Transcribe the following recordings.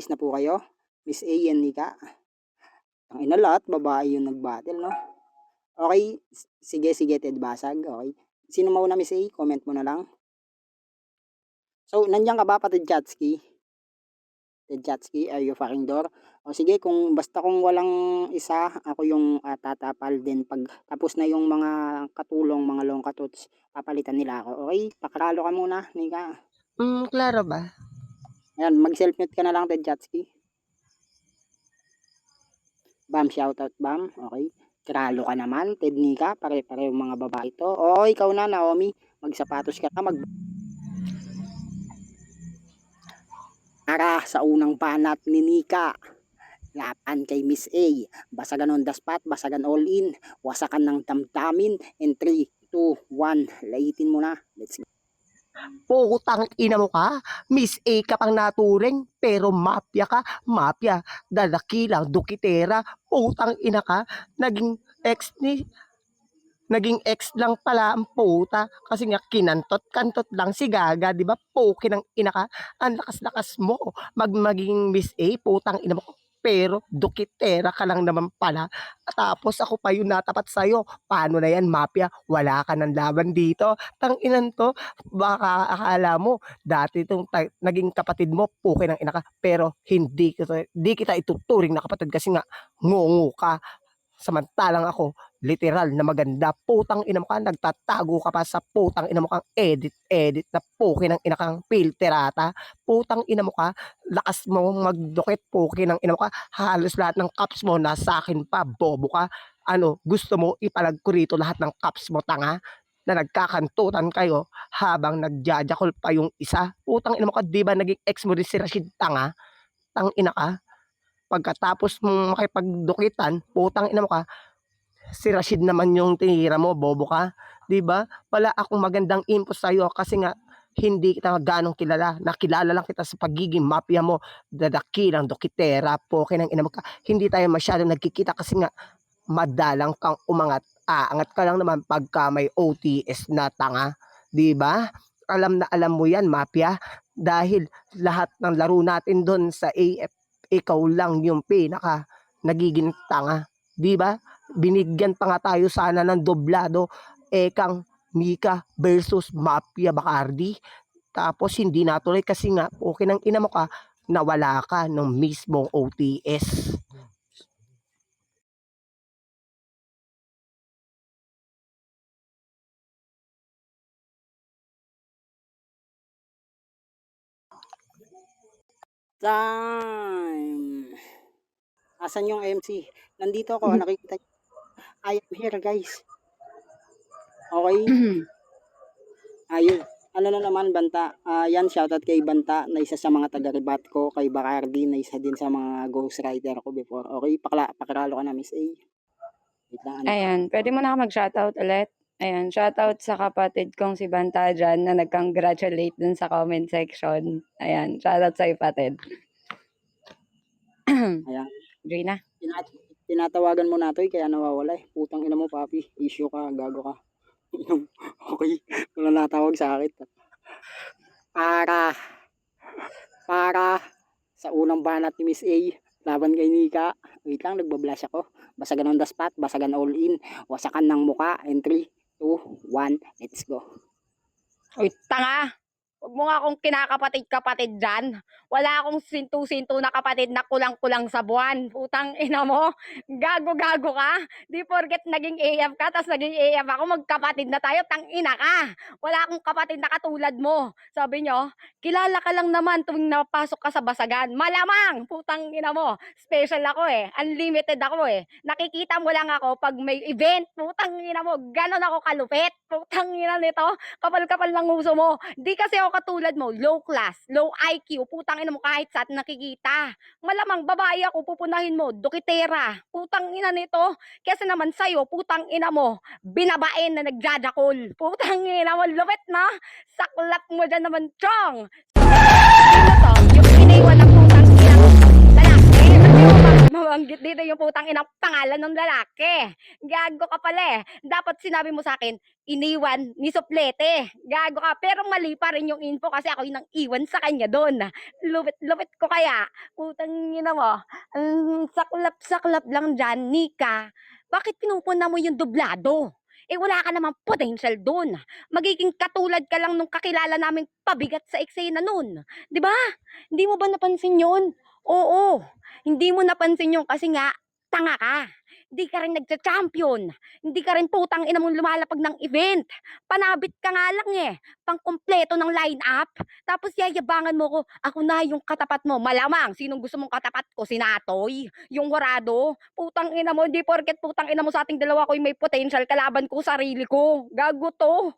Practice na po kayo. Miss A and Nika. Ang ina lahat, babae yung nag-battle, no? Okay, sige, Ted Basag. Okay. Sino mauna, Miss A? Comment mo na lang. So, nandiyan ka ba, Ted Chatsky? Ted Chatsky, are you fucking door? O sige, basta kung walang isa, ako yung tatapal din. Pag tapos na yung mga katulong, mga long katuts, papalitan nila ako. Okay, pakaralo ka muna, Nika. Klaro ba? Ayan, mag-self-mute ka na lang, Ted Chatsky. Bam, shoutout Bam. Okay. Kralo ka naman, Ted Nika. Pare-pareho mga babae to. Oo, ikaw na, Naomi. Magsapatos ka na. Para sa unang banat ni Nika. Lapan kay Miss A. Basagan on the spot, basagan all in. Wasakan ng damdamin. In 3, 2, 1. Laitin mo na. Let's go. Putang ina mo ka, Miss A ka pang naturing, pero mafia ka, mafia, dadakilang, dukitera, putang ina ka, naging ex lang pala ang puta, kasi nga kinantot-kantot lang si Gaga, di ba? Puki ng ina ka, ang lakas-lakas mo, maging Miss A, putang ina mo, pero dukitera ka lang naman pala. Tapos ako pa yung natapat sa'yo. Paano na yan, mafia? Wala ka ng laban dito. Tanginan to, baka akala mo, dati itong naging kapatid mo, puki ng ina ka, pero hindi kita ituturing na kapatid kasi nga, ngungu ka. Samantalang ako, literal na maganda, putang ina mo ka, nagtatago ka pa sa putang ina mo kang edit na puki ng ina kang filterata, putang ina mo ka, lakas mo magdukit, puki ng ina mo ka, halos lahat ng caps mo nasa akin pa, bobo ka, ano, gusto mo ipalag ko rito lahat ng caps mo, tanga, na nagkakantutan kayo habang nagjajakol pa yung isa, putang ina mo ka, di ba naging ex mo rin si Rashid, tanga, tang ina ka, pagkatapos mong makipagdukitan, putang ina mo ka, si Rashid naman yung tinira mo, bobo ka. 'Di ba? Wala akong magandang info sa iyo kasi nga hindi kita ganong kilala. Nakilala lang kita sa pagiging mafia mo, dadakilang dokitera, poke ng ina mo ka. Hindi tayo masyadong nagkikita kasi nga madalang kang umangat. Aangat ka lang naman pagka may OTS na tanga. 'Di ba? Alam na alam mo yan, mafia. Dahil lahat ng laro natin doon sa AF, ikaw lang yung pinaka nagiging tanga. 'Di ba? Binigyan pa nga tayo sana ng doblado, ekang Mika versus Mafia Bacardi. Tapos hindi natuloy kasi nga okay nang ina mo ka, nawala ka ng mismong OTS. Time. Asan yung MC? Nandito ako, nakikita niyo. I am here, guys. Okay? Ayun. Ano na naman, Banta? Yan, shoutout kay Banta na isa sa mga taga-rebat ko, kay Bacardi na isa din sa mga ghostwriter ko before. Okay, pakiralo ka na, Miss A. Wait lang, Ayan, pwede mo na ako mag-shoutout ulit. Ayan, shoutout sa kapatid kong si Banta dyan na nag-congratulate dun sa comment section. Ayan, shoutout sa kapatid. Ayan. Gina. Tinatawagan mo na to, kaya nawawala eh. Putang ina mo, papi. Issue ka, gago ka. Okay, wala natawag sa akin. Para sa unang banat ni Miss A, laban kay Nika. Wait lang, nagbablash ako. Basagan on the spot, basagan all in. Wasakan ng muka. In 3, 2, 1, let's go. Uy, tanga! Huwag mo nga akong kinakapatid-kapatid dyan. Wala akong sintu-sintu na kapatid na kulang-kulang sa buwan. Putang ina mo. Gago-gago ka. Di porket naging AF ka, tas naging AF ako, magkapatid na tayo. Tang ina ka. Wala akong kapatid na katulad mo. Sabi nyo, kilala ka lang naman tuwing napasok ka sa basagan. Malamang. Putang ina mo. Special ako eh. Unlimited ako eh. Nakikita mo lang ako pag may event. Putang ina mo. Ganon ako kalupit. Putang ina nito. Kapal-kapal ng uso mo. Di kasi ako katulad mo, low class, low IQ, putang ina mo kahit saan nakikita. Malamang babae ako, pupunahin mo, dokitera, putang ina nito. Kasi naman sa'yo, putang ina mo, binabain na nagjajakol. Putang ina mo, lupit na. Saklat mo dyan naman, chong. Sino to? Yung iniwan ng putang ina mo. Lalaki, mabanggit dito yung putang putang ina pangalan ng lalaki. Gago ka pala eh. Dapat sinabi mo sa akin, iniwan ni Suplete. Gago ka. Pero mali pa rin yung info kasi ako yung nang iwan sa kanya doon. Lupit ko kaya. Putang ina mo. Ang saklap-saklap lang dyan, Nika. Bakit pinupuna mo yung dublado? Eh wala ka namang potential doon. Magiging katulad ka lang nung kakilala naming pabigat sa eksena noon. 'Di ba? Hindi mo ba napansin 'yon? Oo. Hindi mo napansin 'yon kasi nga tanga ka. Hindi ka rin nagcha-champion. Hindi ka rin putang ina mong lumalapag ng event. Panabit ka nga lang eh. Pangkumpleto ng line-up. Tapos yayabangan mo ko, ako na yung katapat mo. Malamang, sinong gusto mong katapat ko? Si Natoy? Yung warado? Putang ina mo, hindi porket putang ina mo sa ating dalawa ko yung may potential, kalaban ko sarili ko. Gago to.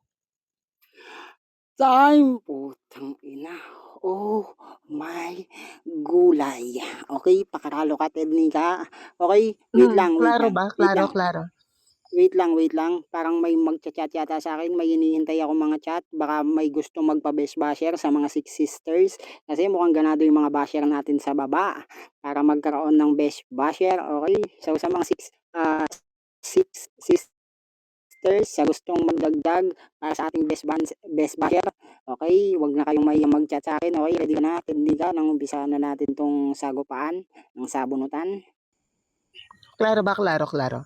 Time, putang ina. Oh my gulay. Okay, pakaralo ka, Ted Nika. Okay, wait lang, wait Klaro lang, ba? wait Klaro, lang. klaro. Wait lang. Parang may magcha-chat yata sa akin. May hinihintay ako mga chat. Baka may gusto magpa-best basher sa mga Six Sisters. Kasi mukhang ganado yung mga basher natin sa baba. Para magkaroon ng best basher. Okay? So sa mga six sisters, sa gustong magdagdag para sa ating best basher. Okay? Huwag na kayong may mag-chat sa akin. Okay? Ready ka na? Hindi ka? Nang umpisa na natin tong sagupaan ng sabunutan. Klaro ba? Klaro, klaro.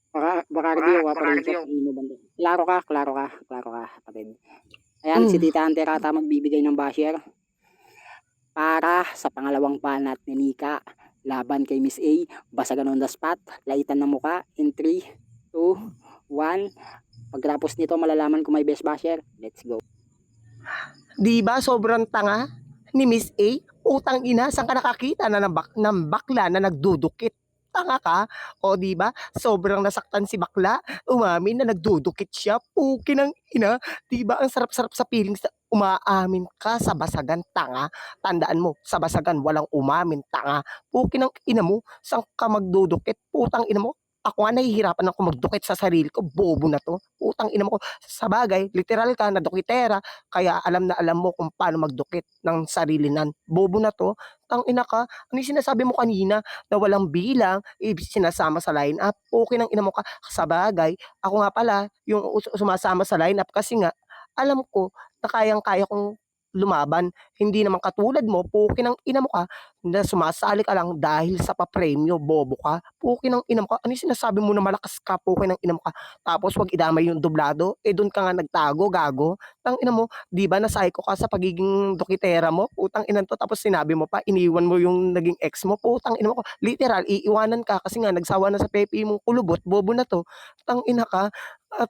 Baka ready ka pa rin siya. Klaro ka, kapatid. Ayan, si Mm. Tita Anterata magbibigay ng basher para sa pangalawang banat ni Nika. Laban kay Miss A, basagan on the spot, laitan ng muka, in 3, 2, 1. Pagkatapos nito, malalaman kung may best basher. Let's go. Di ba sobrang tanga ni Miss A? Utang ina, saan ka nakakita na ng bakla na nagdudukit? Tanga ka? O di ba? Sobrang nasaktan si bakla. Umamin na nagdudukit siya. Puki ng ina. Di ba ang sarap-sarap sa feelings na umaamin ka sa basagan, tanga? Tandaan mo, sa basagan walang umamin, tanga. Puki ng ina mo, saan ka magdudukit? Putang ina mo. Ako nga nahihirapan ako magdukit sa sarili ko. Bobo na to. Putang ina mo ko. Sa bagay, literal ka na dukitera. Kaya alam na alam mo kung paano magdukit ng sarili nan. Bobo na to. Tang ina ka. Ano yung sinasabi mo kanina na walang bilang, sinasama sa line-up? Okay ng ina mo ka. Sa bagay, ako nga pala yung sumasama sa line-up kasi nga alam ko na kayang-kaya kong lumaban. Hindi naman katulad mo, puki ng ina mo ka, na sumasali ka lang dahil sa papremyo, bobo ka. Puki ng ina mo ka. Ano yung sinasabi mo na malakas ka, puki ng ina mo ka. Tapos wag idamay yung dublado, doon ka nga nagtago, gago. Tang ina mo, 'di ba na-psycho ka sa pagiging dokitera mo? Putang ina to, tapos sinabi mo pa iniwan mo yung naging ex mo. Putang ina mo ko. Literal iiwanan ka kasi nga nagsawa na sa pepe mong kulubot, bobo na to. Tang ina ka.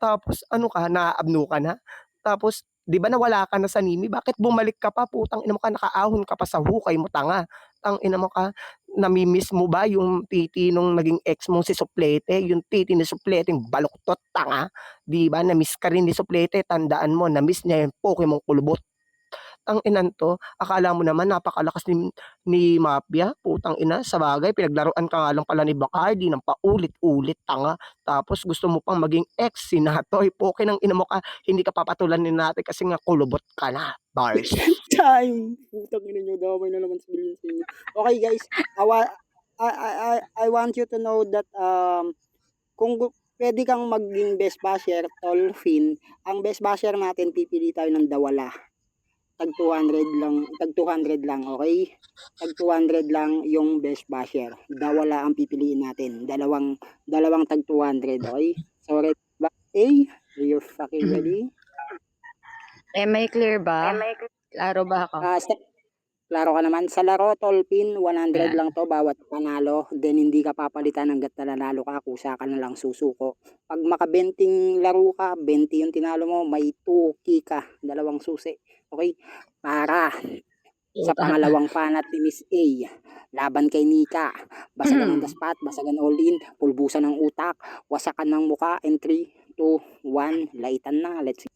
Tapos ano ka, naaabno ka na. Tapos 'di ba nawala ka na sa Nimi? Bakit bumalik ka pa? Putang ina mo ka, nakaahon ka pa sa hukay mo, tanga. Tang ina mo ka, nami-miss mo ba yung titi nung naging ex mong si Suplete? Yung titi ni Suplete, yung baluktot, tanga. 'Di ba na-miss ka rin ni Suplete, tandaan mo na-miss niya yung poke mong kulubot. Ang inan 'to, akala mo naman napakalakas ni Mafia, putang ina, sa bagay pinaglaruan ka nga lang pala ni Bacardi ng paulit-ulit, tanga. Tapos gusto mo pang maging ex si Natoy, poke ng ina mo ka, hindi ka papatulan ni Natoy kasi nga kulubot ka na, bars. Time! Putang ina nyo, damay na naman sa bilhin sa inyo. Okay guys, I want you to know that kung pwede kang maging best basher, Tolfin, ang best basher natin, pipili tayo ng dawala. Tag 200 lang, okay? Tag 200 lang yung best basher. Dawala ang pipiliin natin. Dalawang tag 200, okay? So, ready ba? A, you're fucking ready? May clear ba? Klaro ba ako? Klaro ka naman. Sa laro, Tolpin, 100 Ayan. lang to bawat panalo. Then, hindi ka papalitan hanggat nanalo ka. Kusa ka na lang susuko. Pag maka-20 laro ka, 20 yung tinalo mo, may 2 ka. Dalawang susi. Okay? Para sa Puta. pangalawang panat ni Miss A, laban kay Nika. Basagan on the spot, basagan all in, pulbusan ng utak, wasakan ng muka, in 3, 2, 1, laitan na. Let's see.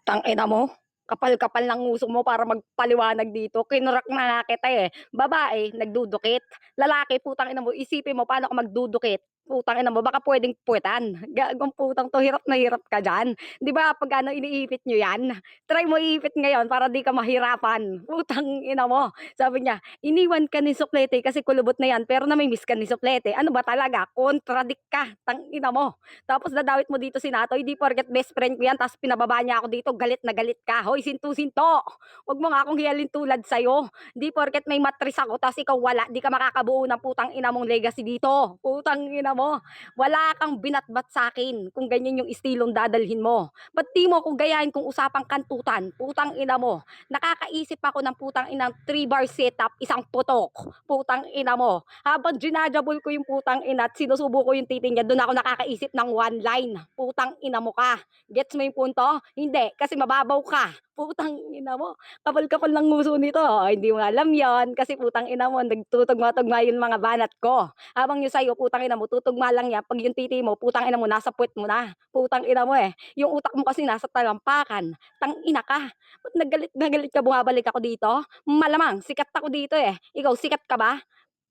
Tangina mo. Kapal-kapal ng uso mo para magpaliwanag dito. Kinurak na kita eh. Babae, nagdudukit. Lalaki, putang ina mo, isipin mo paano ka magdudukit. Putang ina mo, baka pwedeng puwetan. Gagong putang 'to, hirap na hirap ka diyan. 'Di ba 'pag ano iniipit niyo 'yan, try mo iipit ngayon para 'di ka mahirapan. Putang ina mo, sabi niya, "Iniwan ka ni suplete kasi kulubot na 'yan pero namimiss ka ni suplete." Ano ba talaga, contradict ka, tangina mo. Tapos dadawit mo dito si Natoy, 'di porket best friend ko 'yan ta's pinababa niya ako dito galit na galit ka. Hoy, sintu-sinto, 'wag mo nga akong hialin tulad sa'yo. 'Di porket may matris ako ta's ikaw wala, 'di ka makakabuo ng putang ina mong legacy dito. Putang ina mo, wala kang binatbat sa'kin kung ganyan yung istilong dadalhin mo. Ba't di mo ako gayahin kung usapang kantutan? Putang ina mo, nakakaisip ako ng putang inang 3-bar setup, isang putok. Putang ina mo, habang ginajabol ko yung putang ina at sinusubo ko yung titi niya, doon ako nakakaisip ng one line. Putang ina mo ka. Gets mo yung punto? Hindi, kasi mababaw ka. Putang ina mo, kapal-kapal ng nguso nito. Hindi mo alam yon kasi putang ina mo, nagtutugma-tugma yung mga banat ko. Habang yung sa'yo, putang ina mo, tutugma lang yan. Pag yung titi mo, putang ina mo, nasa puwet mo na. Putang ina mo eh. Yung utak mo kasi nasa talampakan. Tang ina ka. Ba't nagalit na galit ka bumabalik ako dito? Malamang, sikat ako dito eh. Ikaw, sikat ka ba?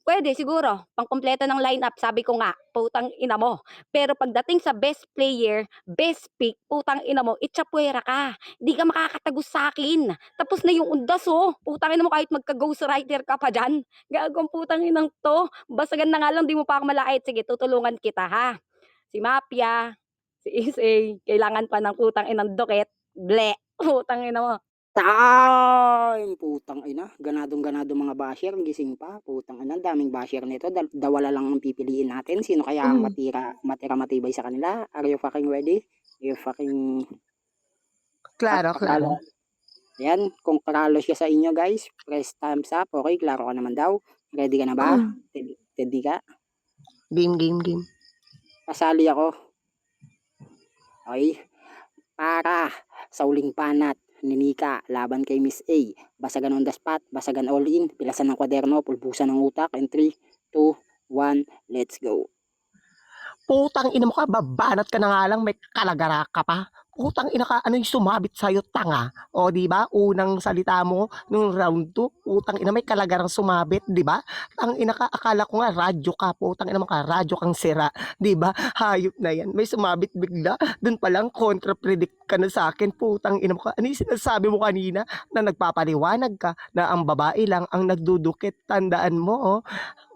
Pwede siguro, pangkumpleto ng lineup, sabi ko nga, putang ina mo. Pero pagdating sa best player, best pick, putang ina mo, itchapuwera ka. Di ka makakatagos sa akin. Tapos na yung undas oh. Putang ina mo kahit magka-ghostwriter ka pa dyan. Gagawang putang inang to. Basagan na nga lang, di mo pa ako malait. Sige, tutulungan kita ha. Si Mafia, si Isay, kailangan pa ng putang inang doket. Ble. Putang ina mo. Time! Putang ina, ganadong-ganado mga basher, gising pa. Putang ina, ang daming basher nito. Dawala lang ang pipiliin natin. Sino kaya ang matira matibay sa kanila? Are you fucking ready? Are you fucking Klaro, klaro. Ayan, kung klaro siya sa inyo guys, press thumbs up. Okay, klaro ka naman daw. Ready ka na ba? Ready ka? Game, game, game. Kasali ako. Okay? Para sa uling panat ni Nika laban kay Miss A. Basagan on the spot, basagan all in, pilasan ng kwaderno, pulbusan ng utak. In 3, 2, 1, let's go. Putang ina mo ka, babanat ka na nga lang, may kalagara ka pa. Putang ina ka, ano yung sumabit sa'yo, tanga? O, di ba? Unang salita mo, nung round 2, putang ina, may kalagarang sumabit, di ba? Tang ina ka, akala ko nga, radyo ka, putang ina mo ka, radyo kang sira, di ba? Hayop na yan, may sumabit bigla, dun pa lang, kontra-predict ka na sa akin, putang ina mo ka. Ano yung sinasabi mo kanina, na nagpapaliwanag ka, na ang babae lang ang nagdudukit, tandaan mo, oh.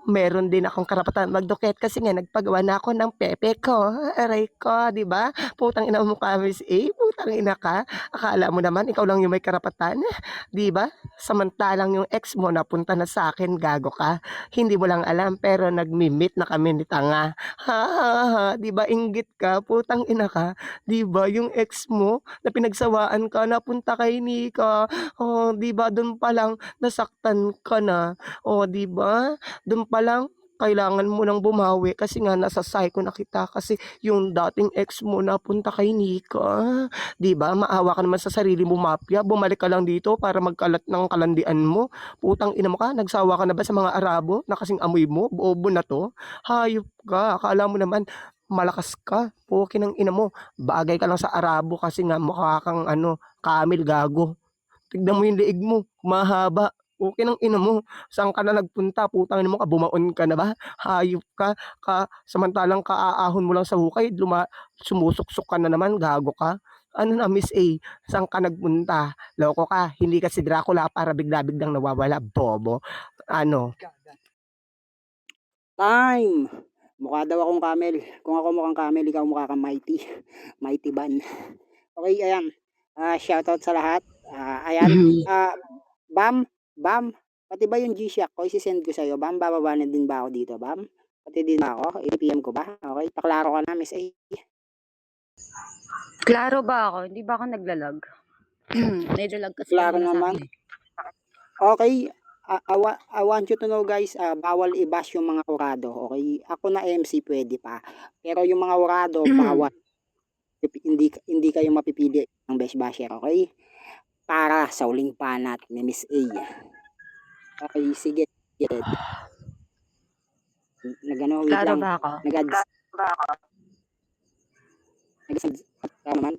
Meron din akong karapatan magdukit kasi nga nagpagawa na ako ng pepe ko, aray ko, 'di ba? Putang ina mo ka, Miss A, putang ina ka. Akala mo naman ikaw lang yung may karapatan, 'di ba? Samantalang yung ex mo napunta na sa akin, gago ka. Hindi mo lang alam pero nagmi-meet na kami ni tanga. Ha, ha, ha, 'di ba inggit ka, putang ina ka, 'di ba? Yung ex mo na pinagsawaan ka napunta kay Nika. Oh, 'di ba? Doon pa lang nasaktan ka na. Oh, 'di ba? Dun pa lang kailangan mo ng bumawi kasi nga nasa psycho na kita kasi yung dating ex mo napunta kay Nika. 'Di ba? Maawa ka naman sa sarili mo, Mafia. Bumalik ka lang dito para magkalat ng kalandian mo. Putang ina mo ka, nagsawa ka na ba sa mga Arabo na kasing amoy mo? Bobo na 'to. Hayop ka. Akala mo naman malakas ka. Puki ng ina mo. Bagay ka lang sa Arabo kasi nga mukha kang ano, camel gago. Tignan mo yung leeg mo, mahaba. Puki ng ina mo, saan ka na nagpunta? Putang ina mo ka, bumaon ka na ba? Hayop ka, samantalang kaaahon mo lang sa hukay, sumusuksok ka na naman, gago ka. Ano na, Miss A, saan ka nagpunta? Loko ka, hindi ka si Dracula para bigla-biglang nawawala, bobo. Ano, Time! Mukha daw akong camel. Kung ako mukhang camel, ikaw mukha kang mighty. Mighty Ban. Okay, ayan. Shoutout sa lahat. Ayan. Bam, Bam, pati ba yung G-Shock ko, isi-send ko sa'yo, Bam, bababa na din ba ako dito, Bam? Pati din ba ako? I-PM ko ba? Okay, paklaro ka na, Miss A. Klaro ba ako? Hindi ba ako naglalag? Medyo lag kasi Klaro kanina sa naman. akin eh. Okay, I want you to know guys, bawal i-bash yung mga urado, okay? Ako na MC pwede pa. Pero yung mga urado, bawal. Hindi kayo mapipili ng best basher, okay? Para sa uling panat ni Miss A. Okay, sige. Nagano, wait Klaro lang. ba ako? Nag-ads naman.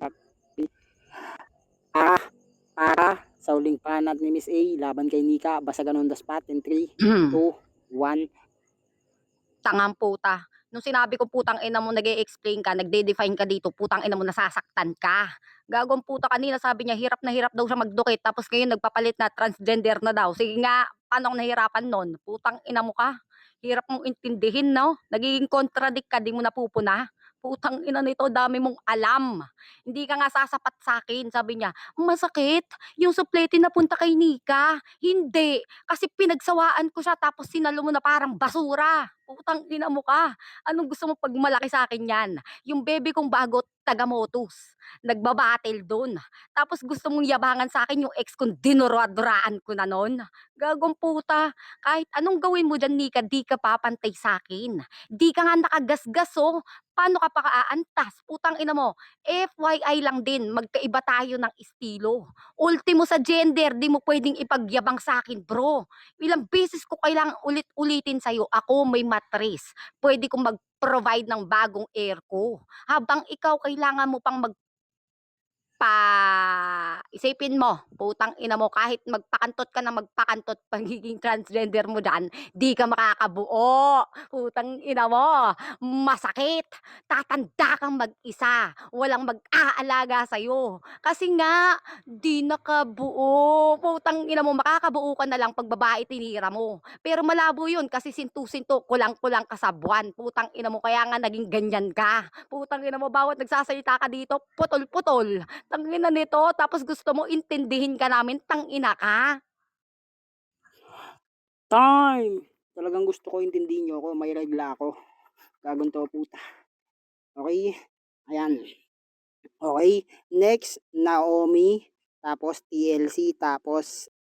Para sa uling panat ni Miss A, laban kay Nika, basagan on the spot in 3, 2, 1. Tangang puta. Nung sinabi ko putang ina mo nag-e-explain ka, nagde-define ka dito, putang ina mo nasasaktan ka. Gagong puta kanina sabi niya hirap na hirap daw siya magdukit tapos ngayon nagpapalit na transgender na daw. Sige nga, paano ako nahirapan nun? Putang ina mo ka. Hirap mong intindihin, no? Nagiging contradict ka, di mo napupuna. Putang ina nito, dami mong alam. Hindi ka nga sasapat sa akin, sabi niya. Masakit, yung suplete napunta kay Nika. Hindi, kasi pinagsawaan ko siya tapos sinalo mo na parang basura. Putang ina mo ka. Anong gusto mo pagmalaki sa akin yan? Yung baby kong bago, taga-motus. Nagbabattle doon. Tapos gusto mong yabangan sa akin yung ex kong dinura-duraan ko na noon. Gagong puta. Kahit anong gawin mo dyan, Nika, di ka papantay sa akin. Di ka nga nakagasgas, oh. Paano ka pa kaantas? Putang ina mo. FYI lang din, magkaiba tayo ng estilo. Ultimo sa gender, di mo pwedeng ipagyabang sa akin, bro. Ilang beses ko kailangang ulit-ulitin sa'yo, ako may mattress. Pwede kong mag-provide ng bagong air ko. Habang ikaw kailangan mo pang isipin mo, putang ina mo, kahit magpakantot ka na magpakantot, pagiging transgender mo dyan, di ka makakabuo. Putang ina mo, masakit. Tatanda kang mag-isa. Walang mag-aalaga sa'yo. Kasi nga, di nakabuo. Putang ina mo, makakabuo ka na lang pag babae tinira mo. Pero malabo yun kasi sintu-sinto, kulang-kulang ka sa buwan. Putang ina mo, kaya nga naging ganyan ka. Putang ina mo, bawat nagsasalita ka dito, putol-putol. Tangina nito, tapos gusto mo intindihin ka namin, tangina ka. Time! Talagang gusto ko intindihin niyo ako, may regla ako. Gagong to puta. Okay? Ayan. Okay, next, Naomi, tapos TLC, tapos